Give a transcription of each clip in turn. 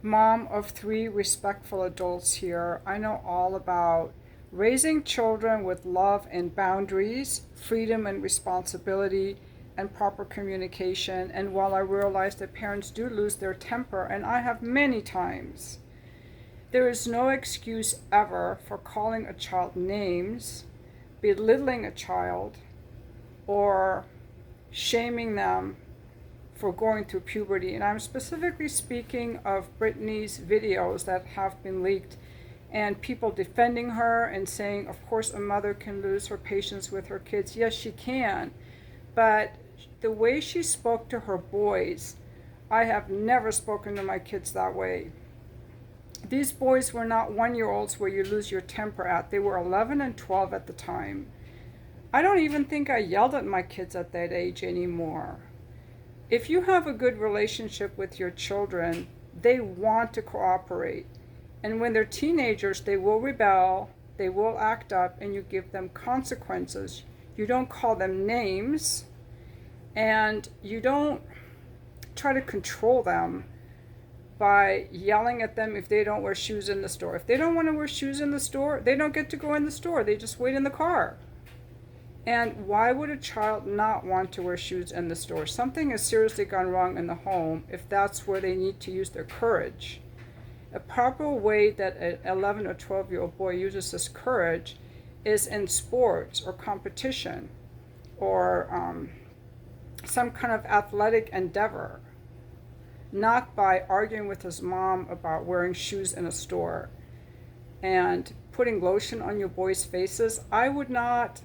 mom of 3 respectful adults here. I know all about raising children with love and boundaries, freedom and responsibility, and proper communication. And while I realize that parents do lose their temper, and I have many times, there is no excuse ever for calling a child names, belittling a child, or shaming them for going through puberty. And I'm specifically speaking of Brittany's videos that have been leaked and people defending her and saying, of course, a mother can lose her patience with her kids. Yes, she can. But the way she spoke to her boys, I have never spoken to my kids that way. These boys were not 1-year-olds where you lose your temper at. They were 11 and 12 at the time. I don't even think I yelled at my kids at that age anymore. If you have a good relationship with your children, they want to cooperate. And when they're teenagers, they will rebel, they will act up, and you give them consequences. You don't call them names, and you don't try to control them by yelling at them if they don't wear shoes in the store. If they don't want to wear shoes in the store, they don't get to go in the store. They just wait in the car. And why would a child not want to wear shoes in the store? Something has seriously gone wrong in the home if that's where they need to use their courage. A proper way that an 11 or 12-year-old boy uses this courage is in sports or competition or some kind of athletic endeavor, not by arguing with his mom about wearing shoes in a store and putting lotion on your boys' faces. I would not.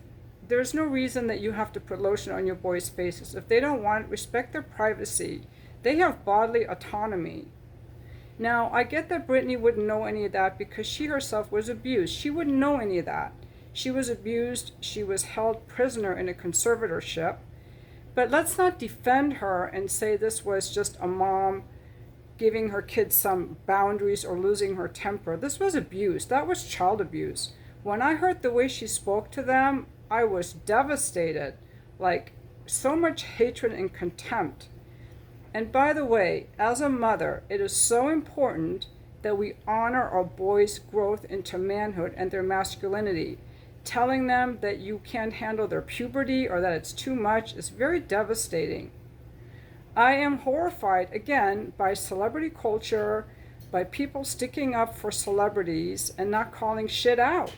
There's no reason that you have to put lotion on your boys' faces. If they don't want it, respect their privacy. They have bodily autonomy. Now, I get that Brittany wouldn't know any of that because she herself was abused. She wouldn't know any of that. She was abused. She was held prisoner in a conservatorship. But let's not defend her and say this was just a mom giving her kids some boundaries or losing her temper. This was abuse. That was child abuse. When I heard the way she spoke to them, I was devastated. Like, so much hatred and contempt. And by the way, as a mother, it is so important that we honor our boys' growth into manhood and their masculinity. Telling them that you can't handle their puberty or that it's too much is very devastating. I am horrified, again, by celebrity culture, by people sticking up for celebrities and not calling shit out.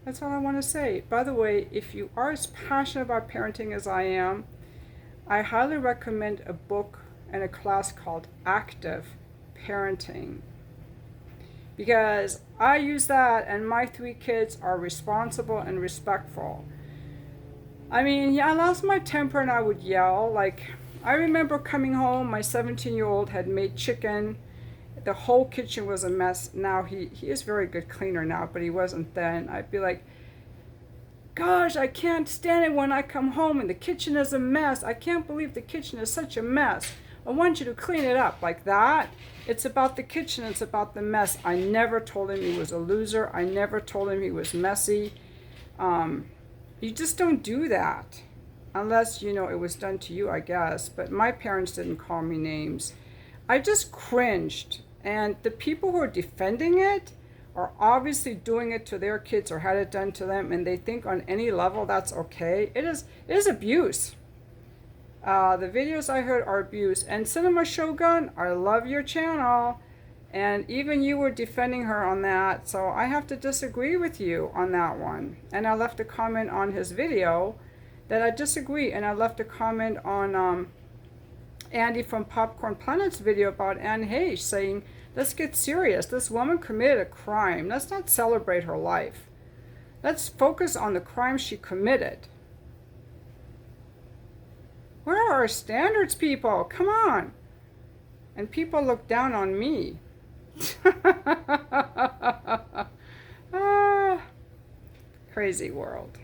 That's all I want to say. By the way, if you are as passionate about parenting as I am, I highly recommend a book and a class called Active Parenting. Because I use that and my 3 kids are responsible and respectful. I mean, yeah, I lost my temper and I would yell. Like, I remember coming home, my 17-year-old had made chicken. The whole kitchen was a mess. Now he is a very good cleaner now, but he wasn't then. I'd be like, gosh, I can't stand it when I come home and the kitchen is a mess. I can't believe the kitchen is such a mess. I want you to clean it up. Like that. It's about the kitchen. It's about the mess. I never told him he was a loser. I never told him he was messy. You just don't do that. Unless, you know, it was done to you, I guess. But my parents didn't call me names. I just cringed. And the people who are defending it are obviously doing it to their kids or had it done to them, and they think on any level that's okay. It is abuse. The videos I heard are abuse. And Cinema Shogun, I love your channel. And even you were defending her on that, so I have to disagree with you on that one. And I left a comment on his video that I disagree, and I left a comment on Andy from Popcorn Planet's video about Anne Hayes saying, let's get serious. This woman committed a crime. Let's not celebrate her life. Let's focus on the crime she committed. Where are our standards, people? Come on. And people look down on me. Crazy world.